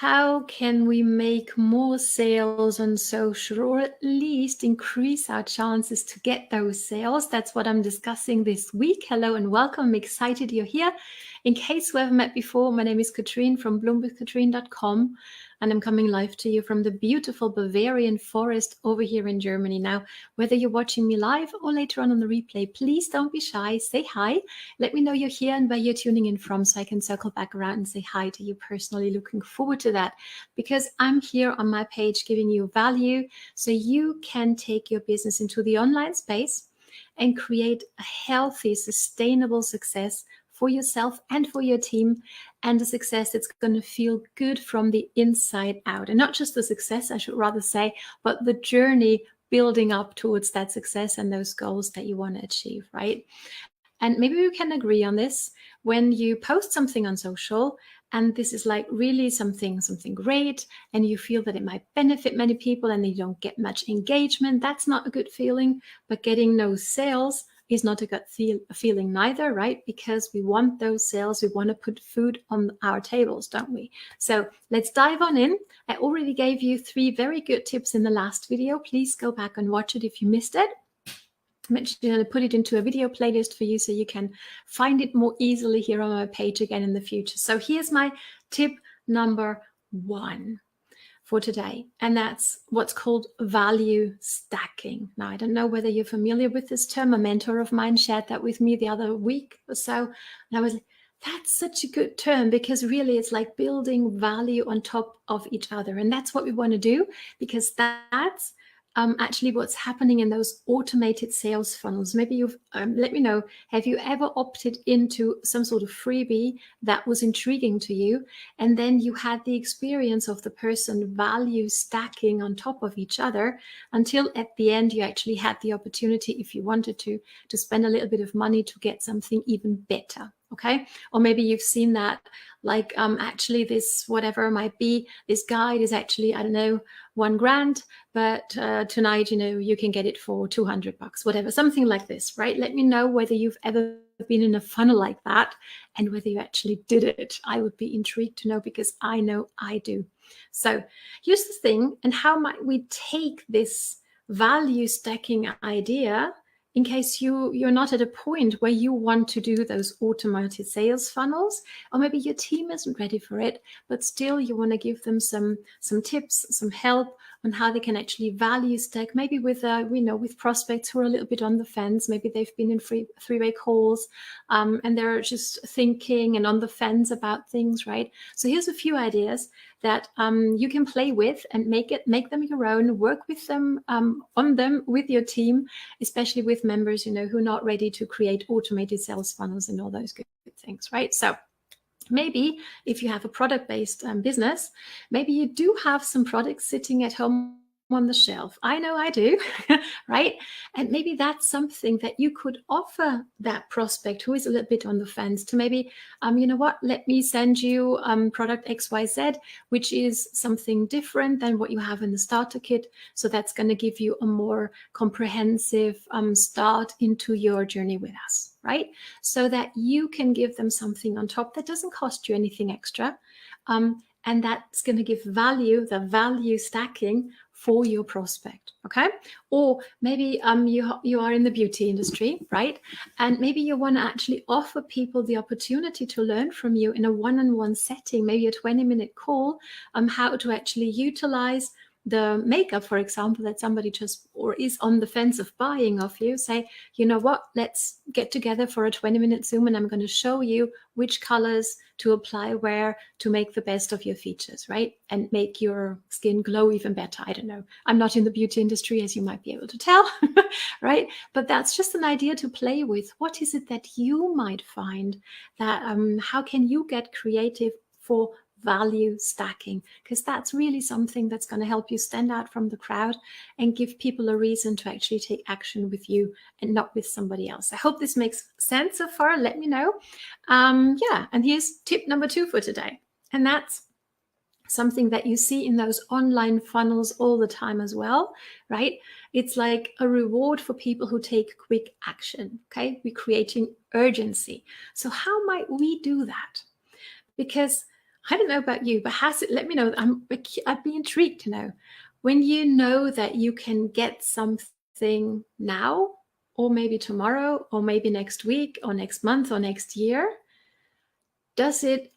How can we make more sales on social, or at least increase our chances to get those sales? That's what I'm discussing this week. Hello and welcome. I'm excited you're here. In case we haven't met before, my name is Katrin from bloomwithkatrin.com, and I'm coming live to you from the beautiful Bavarian forest over here in Germany. Now, whether you're watching me live or later on the replay, please don't be shy. Say hi. Let me know you're here and where you're tuning in from so I can circle back around and say hi to you personally. Looking forward to that, because I'm here on my page giving you value so you can take your business into the online space and create a healthy, sustainable success for yourself and for your team, and a success that's going to feel good from the inside out. And not just the success, I should rather say, but the journey building up towards that success and those goals that you want to achieve, right? And maybe we can agree on this. When you post something on social and this is like really something great, and you feel that it might benefit many people and you don't get much engagement, that's not a good feeling. But getting no sales is not a good feeling neither, right? Because we want those sales. We want to put food on our tables, don't we? So let's dive on in. I already gave you 3 very good tips in the last video. Please go back and watch it if you missed it. I'm actually going to put it into a video playlist for you so you can find it more easily here on my page again in the future. So here's my tip number 1 for today, and that's what's called value stacking. Now, I don't know whether you're familiar with this term. A mentor of mine shared that with me the other week or so, and I was like, that's such a good term, because really it's like building value on top of each other. And that's what we want to do, because that's actually what's happening in those automated sales funnels. Maybe you've, let me know, have you ever opted into some sort of freebie that was intriguing to you, and then you had the experience of the person value stacking on top of each other until at the end you actually had the opportunity, if you wanted to spend a little bit of money to get something even better. Okay. Or maybe you've seen that, like, actually this, whatever it might be, this guide is actually, I don't know, $1,000, but tonight, you can get it for $200, whatever, something like this, right? Let me know whether you've ever been in a funnel like that and whether you actually did it. I would be intrigued to know, because I know I do. So here's the thing, and how might we take this value stacking idea, in case you're not at a point where you want to do those automated sales funnels, or maybe your team isn't ready for it, but still you want to give them some tips, some help on how they can actually value stack, maybe with with prospects who are a little bit on the fence. Maybe they've been in three-way calls, and they're just thinking and on the fence about things, right? So here's a few ideas that you can play with and make them your own. Work with them on them with your team, especially with members who are not ready to create automated sales funnels and all those good things, right? So maybe if you have a product-based business, maybe you do have some products sitting at home on the shelf. I know I do, right? And maybe that's something that you could offer that prospect who is a little bit on the fence to maybe, you know what, let me send you product XYZ, which is something different than what you have in the starter kit. So that's going to give you a more comprehensive start into your journey with us, right? So that you can give them something on top that doesn't cost you anything extra. And that's going to give value, the value stacking for your prospect, okay? Or maybe you are in the beauty industry, right? And maybe you want to actually offer people the opportunity to learn from you in a one-on-one setting, maybe a 20-minute call, how to actually utilize the makeup, for example, that somebody just or is on the fence of buying of you. Say, you know what, let's get together for a 20-minute Zoom, and I'm going to show you which colors to apply where to make the best of your features, right? And make your skin glow even better. I don't know. I'm not in the beauty industry, as you might be able to tell, right? But that's just an idea to play with. What is it that you might find that, how can you get creative for value stacking? Because that's really something that's going to help you stand out from the crowd and give people a reason to actually take action with you and not with somebody else. I hope this makes sense so far. Let me know. Yeah, and here's tip number 2 for today, and that's something that you see in those online funnels all the time as well, right? It's like a reward for people who take quick action, okay? We're creating urgency. So how might we do that? Because I don't know about you, but has it, let me know. I'd be intrigued to know when you know that you can get something now, or maybe tomorrow, or maybe next week, or next month, or next year. Does it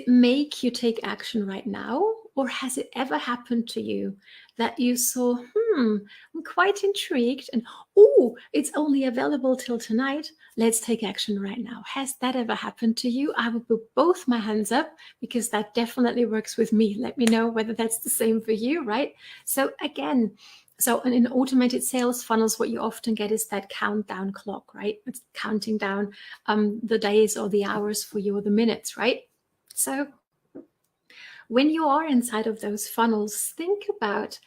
make you take action right now? Or has it ever happened to you that you saw, I'm quite intrigued, and oh, it's only available till tonight. Let's take action right now. Has that ever happened to you? I will put both my hands up because that definitely works with me. Let me know whether that's the same for you, right? So again, in automated sales funnels, what you often get is that countdown clock, right? It's counting down the days or the hours for you, or the minutes, right? So when you are inside of those funnels, think about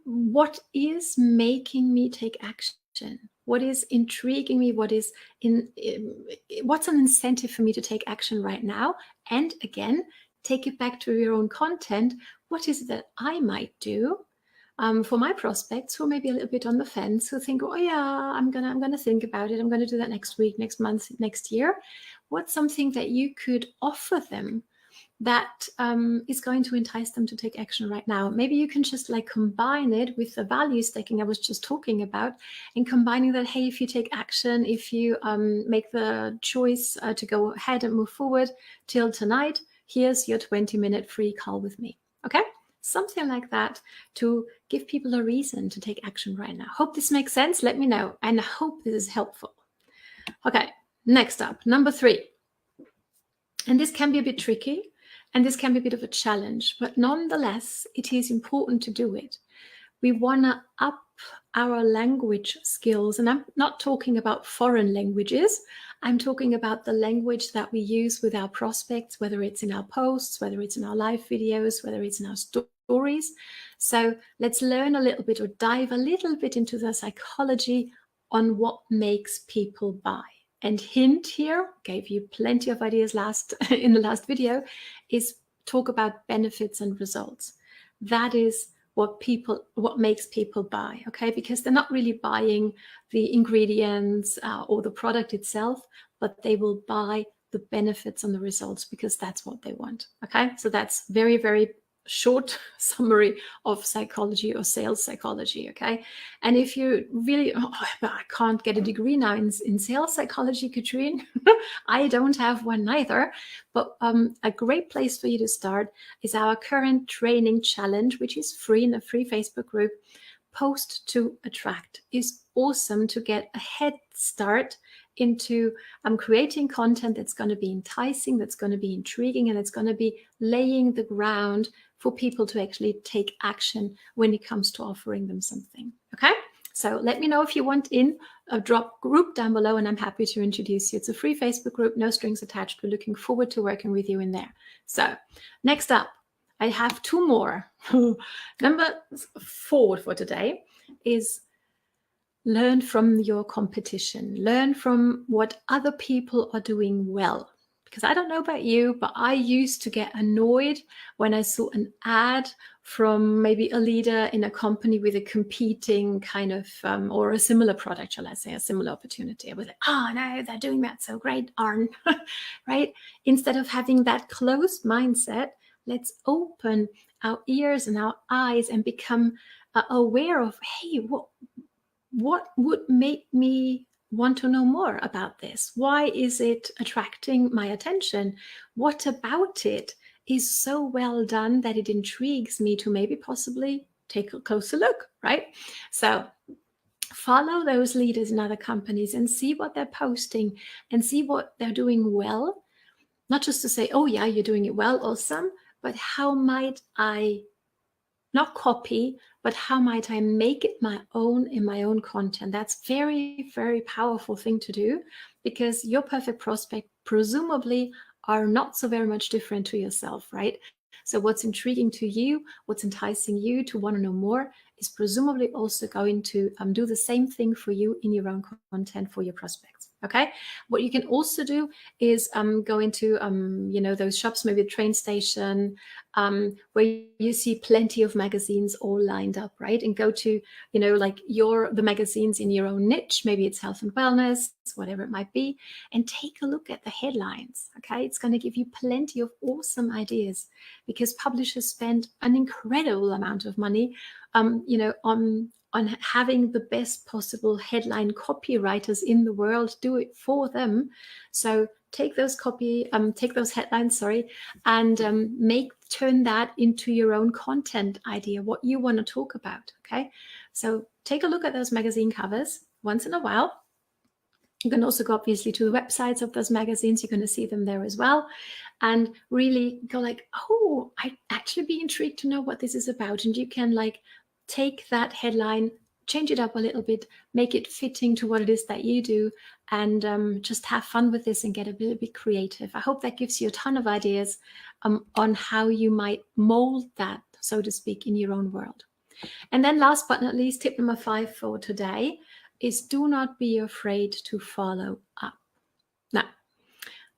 what is making me take action? What is intriguing me? What's an incentive for me to take action right now? And again, take it back to your own content. What is it that I might do? For my prospects who are maybe a little bit on the fence, who think, oh yeah, I'm gonna think about it. I'm gonna do that next week, next month, next year. What's something that you could offer them that is going to entice them to take action right now? Maybe you can just like combine it with the value stacking I was just talking about, and combining that, hey, if you take action, if you make the choice to go ahead and move forward till tonight, here's your 20-minute free call with me. Okay? Something like that to give people a reason to take action right now. Hope this makes sense. Let me know. And I hope this is helpful. Okay, next up, number 3. And this can be a bit tricky, and this can be a bit of a challenge, but nonetheless, it is important to do it. We want to up our language skills. And I'm not talking about foreign languages. I'm talking about the language that we use with our prospects, whether it's in our posts, whether it's in our live videos, whether it's in our stories. So let's learn a little bit, or dive a little bit into the psychology on what makes people buy. And hint here, gave you plenty of ideas in the last video, is talk about benefits and results. That is what makes people buy, okay? Because they're not really buying the ingredients or the product itself, but they will buy the benefits and the results because that's what they want, okay? So that's very, very short summary of psychology or sales psychology, okay? And if you really, I can't get a degree now in sales psychology, Katrin. I don't have one either, but a great place for you to start is our current training challenge, which is free in a free Facebook group. Post to Attract is awesome to get a head start into creating content that's going to be enticing, that's going to be intriguing, and it's going to be laying the ground for people to actually take action when it comes to offering them something. Okay, so let me know if you want in a drop group down below, and I'm happy to introduce you. It's a free Facebook group, no strings attached. We're looking forward to working with you in there. So next up, I have 2 more. Number 4 for today is learn from your competition. Learn from what other people are doing well. Because I don't know about you, but I used to get annoyed when I saw an ad from maybe a leader in a company with a competing kind of, or a similar product, shall I say, a similar opportunity. I was like, oh no, they're doing that so great, Arn, right? Instead of having that closed mindset, let's open our ears and our eyes and become aware of, hey, what would make me want to know more about this? Why is it attracting my attention? What about it is so well done that it intrigues me to maybe possibly take a closer look, right? So follow those leaders in other companies and see what they're posting and see what they're doing well. Not just to say, oh yeah, you're doing it well, awesome, but how might I not copy, but how might I make it my own in my own content? That's very, very powerful thing to do, because your perfect prospect presumably are not so very much different to yourself, right? So what's intriguing to you, what's enticing you to want to know more, is presumably also going to do the same thing for you in your own content for your prospects. Okay, what you can also do is go into those shops, maybe a train station, where you see plenty of magazines all lined up, right? And go to like the magazines in your own niche. Maybe it's health and wellness, whatever it might be, and take a look at the headlines. Okay, it's going to give you plenty of awesome ideas, because publishers spend an incredible amount of money, on having the best possible headline copywriters in the world do it for them. So take those headlines, and turn that into your own content idea, what you want to talk about. Okay, so take a look at those magazine covers once in a while. You can also go obviously to the websites of those magazines. You're going to see them there as well, and really go like, oh, I'd actually be intrigued to know what this is about. And you can like take that headline, change it up a little bit, make it fitting to what it is that you do, and just have fun with this and get a little bit creative. I hope that gives you a ton of ideas on how you might mold that, so to speak, in your own world. And then last but not least, tip number 5 for today is do not be afraid to follow up. Now,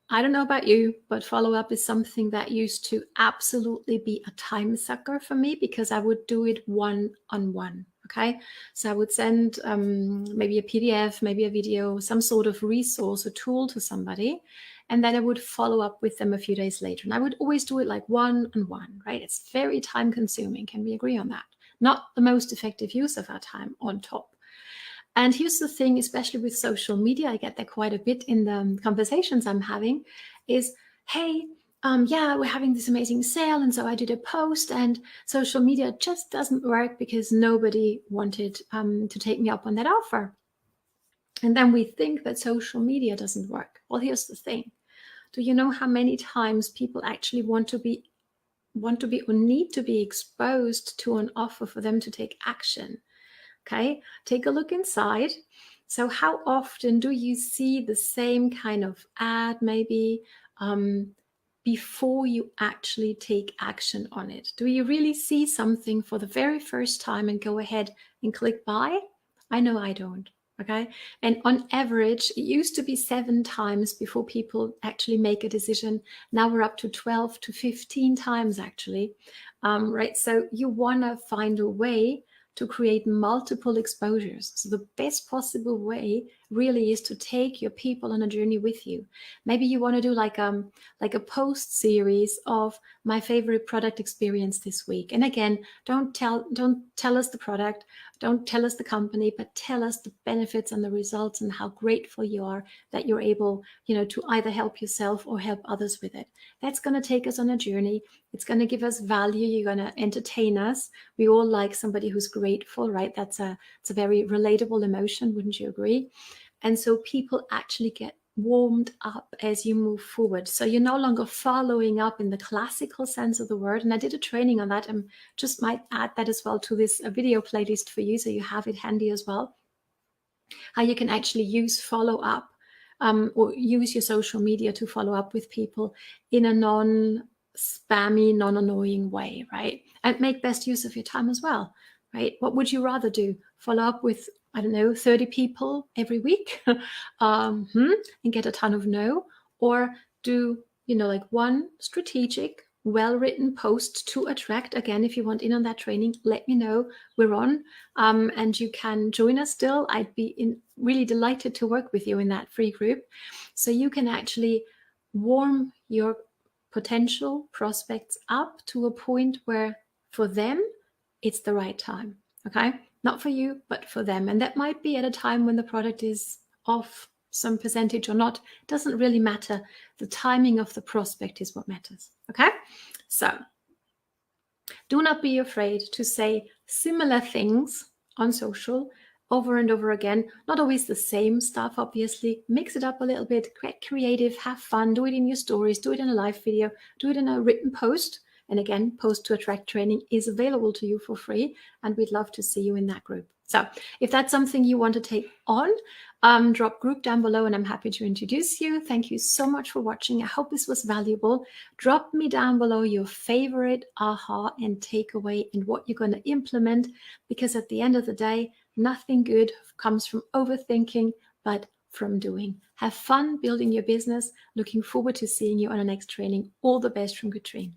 I don't know about you, but follow-up is something that used to absolutely be a time sucker for me, because I would do it one-on-one, okay? So I would send maybe a PDF, maybe a video, some sort of resource or tool to somebody, and then I would follow up with them a few days later. And I would always do it like one-on-one, right? It's very time-consuming. Can we agree on that? Not the most effective use of our time on top. And here's the thing, especially with social media, I get that quite a bit in the conversations I'm having, is, hey, yeah, we're having this amazing sale, and so I did a post, and social media just doesn't work because nobody wanted to take me up on that offer. And then we think that social media doesn't work. Well, here's the thing. Do you know how many times people actually want to be or need to be exposed to an offer for them to take action? Okay, take a look inside. So how often do you see the same kind of ad maybe before you actually take action on it? Do you really see something for the very first time and go ahead and click buy? I know I don't. Okay, and on average, it used to be 7 times before people actually make a decision. Now we're up to 12 to 15 times actually, right? So you want to find a way to create multiple exposures. So the best possible way really is to take your people on a journey with you. Maybe you want to do like a post series of my favorite product experience this week. And again, don't tell us the product, don't tell us the company, but tell us the benefits and the results and how grateful you are that you're able, to either help yourself or help others with it. That's going to take us on a journey. It's going to give us value. You're going to entertain us. We all like somebody who's grateful, right? It's a very relatable emotion, wouldn't you agree? And so people actually get warmed up as you move forward. So you're no longer following up in the classical sense of the word. And I did a training on that. I just might add that as well to this video playlist for you, so you have it handy as well. How you can actually use follow up or use your social media to follow up with people in a non-spammy, non-annoying way, right? And make best use of your time as well, right? What would you rather do? Follow up with, 30 people every week and get a ton of no? Or do, like one strategic, well-written post to attract? Again, if you want in on that training, let me know. We're on, and you can join us still. I'd be really delighted to work with you in that free group. So you can actually warm your potential prospects up to a point where for them, it's the right time. Okay, not for you, but for them. And that might be at a time when the product is off some percentage or not. It doesn't really matter. The timing of the prospect is what matters. Okay, so do not be afraid to say similar things on social over and over again. Not always the same stuff, obviously. Mix it up a little bit, get creative, have fun, do it in your stories, do it in a live video, do it in a written post. And again, Post to Attract training is available to you for free, and we'd love to see you in that group. So if that's something you want to take on, drop group down below and I'm happy to introduce you. Thank you so much for watching. I hope this was valuable. Drop me down below your favorite aha and takeaway and what you're going to implement, because at the end of the day, nothing good comes from overthinking, but from doing. Have fun building your business. Looking forward to seeing you on our next training. All the best from Katrin.